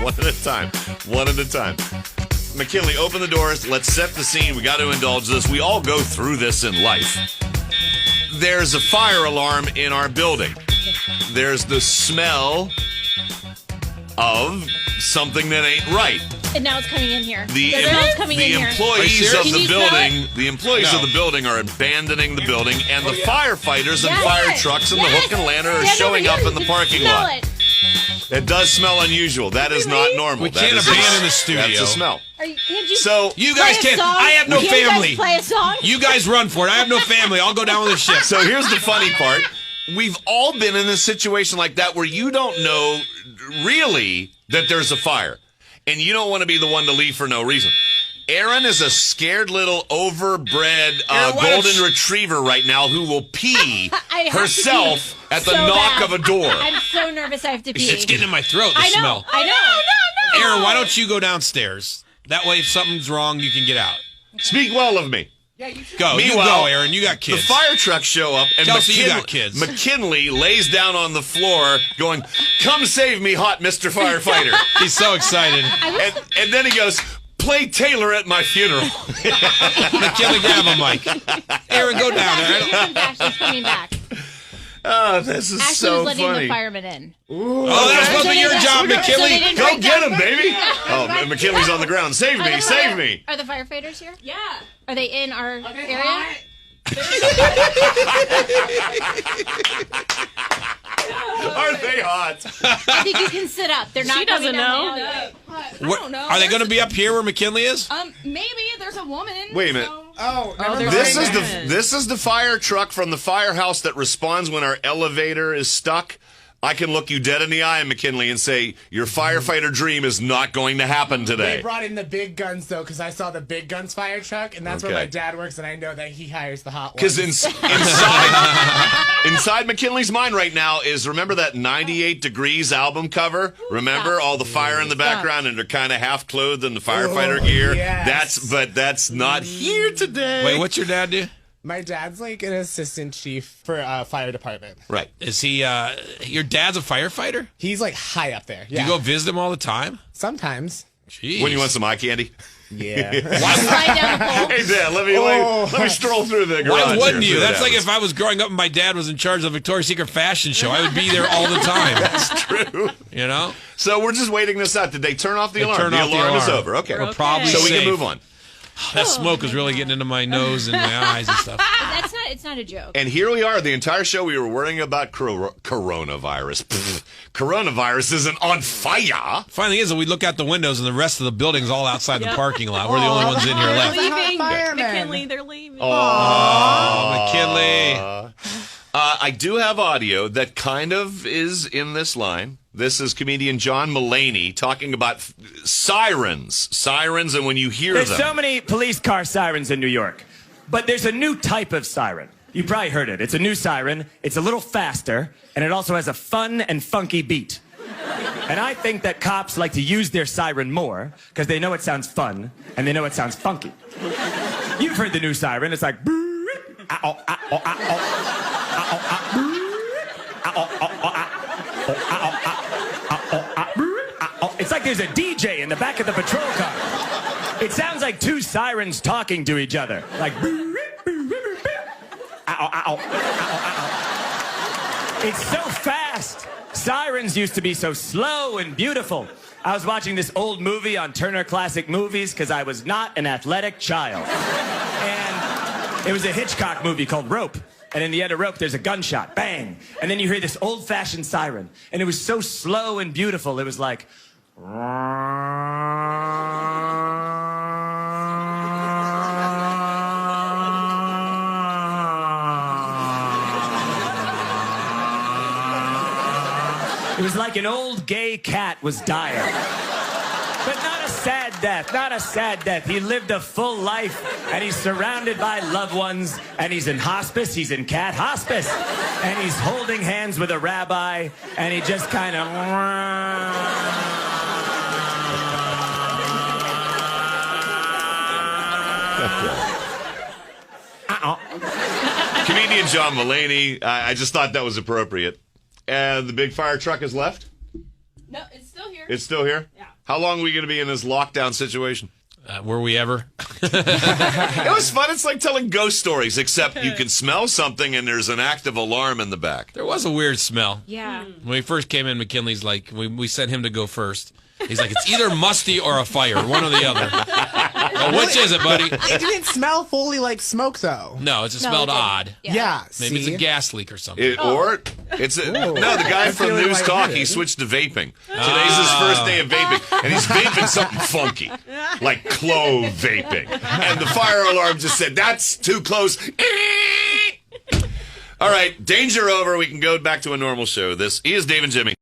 One at a time. One at a time. McKinley, open the doors. Let's set the scene. We got to indulge this. We all go through this in life. There's a fire alarm in our building. There's the smell of something that ain't right. And now it's coming in here. The employees of the building are abandoning the building, and the firefighters and fire trucks and the hook and lantern are showing up in the parking lot. It does smell unusual. That is not normal. We can't abandon the studio. That's a smell. You guys can't. I have no family. You guys play a song? You guys run for it. I have no family. I'll go down with the ship. So here's the funny part. We've all been in a situation like that where you don't know really that there's a fire. And you don't want to be the one to leave for no reason. Erin is a scared little overbred golden retriever right now who will pee herself at the knock of a door. I'm so nervous I have to pee. It's getting in my throat, the smell. I know. Erin, why don't you go downstairs? That way if something's wrong, you can get out. Speak well of me. Yeah, you go. Meanwhile, you go, Erin. You got kids. The fire trucks show up, and Chelsea, you got kids. McKinley lays down on the floor going, "Come save me, hot Mr. Firefighter." He's so excited. And then he goes, "Play Taylor at my funeral." McKinley, grab a mic. Erin, go down there. She's coming back. Oh, this is Ashley so was letting funny. the firemen in. Ooh. Oh, that's supposed to be your job, McKinley. Go get him, baby. Oh, McKinley's on the ground. Save me, save me. Are the firefighters here? Yeah. Are they in our area? Are they hot? I think you can sit up. They're not. She doesn't know. I don't know. Are they going to be up here where McKinley is? Maybe there's a woman. Wait a minute. So... This is the fire truck from the firehouse that responds when our elevator is stuck. I can look you dead in the eye, McKinley, and say, your firefighter dream is not going to happen today. They brought in the big guns, though, because I saw the big guns fire truck, and that's where my dad works, and I know that he hires the hot ones. Because inside McKinley's mind right now is, remember that 98 Degrees album cover? Remember all the fire in the background, and they're kind of half clothed in the firefighter gear? Yes. That's not here today. Wait, what's your dad do? My dad's like an assistant chief for fire department. Right. Is he, your dad's a firefighter? He's like high up there. Yeah. Do you go visit him all the time? Sometimes. Jeez. When you want some eye candy? Yeah. Slide down the pole. Hey, Dad, let me stroll through the garage. Why wouldn't you? That's like if if I was growing up and my dad was in charge of the Victoria's Secret fashion show. I would be there all the time. That's true. You know? So we're just waiting this out. Did they turn off the alarm? Turn the off alarm is over. Okay. We're probably so we safe. can move on. That smoke is really getting into my nose and my eyes and stuff. It's not a joke. And here we are. The entire show we were worrying about coronavirus. Coronavirus isn't on fire. Funny thing is that we look out the windows and the rest of the building's all outside the parking lot. We're the only ones in here left. Leaving. McKinley, they're leaving. Oh, McKinley. I do have audio that kind of is in this line. This is comedian John Mulaney talking about sirens. Sirens, and when you hear There's them. so many police car sirens in New York. But there's a new type of siren. You probably heard it. It's a new siren. It's a little faster, and it also has a fun and funky beat. And I think that cops like to use their siren more because they know it sounds fun, and they know it sounds funky. You've heard the new siren. It's like... It's like there's a DJ in the back of the patrol car. It sounds like two sirens talking to each other. Like... It's so fast. Sirens used to be so slow and beautiful. I was watching this old movie on Turner Classic Movies because I was not an athletic child. And it was a Hitchcock movie called Rope. And in the end of Rope, there's a gunshot. Bang. And then you hear this old-fashioned siren. And it was so slow and beautiful. It was like... It was like an old gay cat was dying. But not a sad death, not a sad death. He lived a full life, and he's surrounded by loved ones, and he's in hospice, he's in cat hospice, and he's holding hands with a rabbi, and he just kind of... Comedian John Mulaney. I just thought that was appropriate. And the big fire truck is left? No, it's still here. It's still here? Yeah. How long are we going to be in this lockdown situation? Were we ever? It was fun. It's like telling ghost stories, except you can smell something and there's an active alarm in the back. There was a weird smell. Yeah. When we first came in, McKinley's like, we sent him to go first. He's like, it's either musty or a fire, one or the other. Well, which is it, buddy? It didn't smell fully like smoke, though. No, it just smelled odd. Yeah. Maybe it's see? a gas leak or something. Or it's no, the guy from feeling News Talk, lightheaded. he switched to vaping. Today's his first day of vaping, and he's vaping something funky, like clove vaping. And the fire alarm just said, that's too close. All right, danger over. We can go back to a normal show. This is Dave and Jimmy.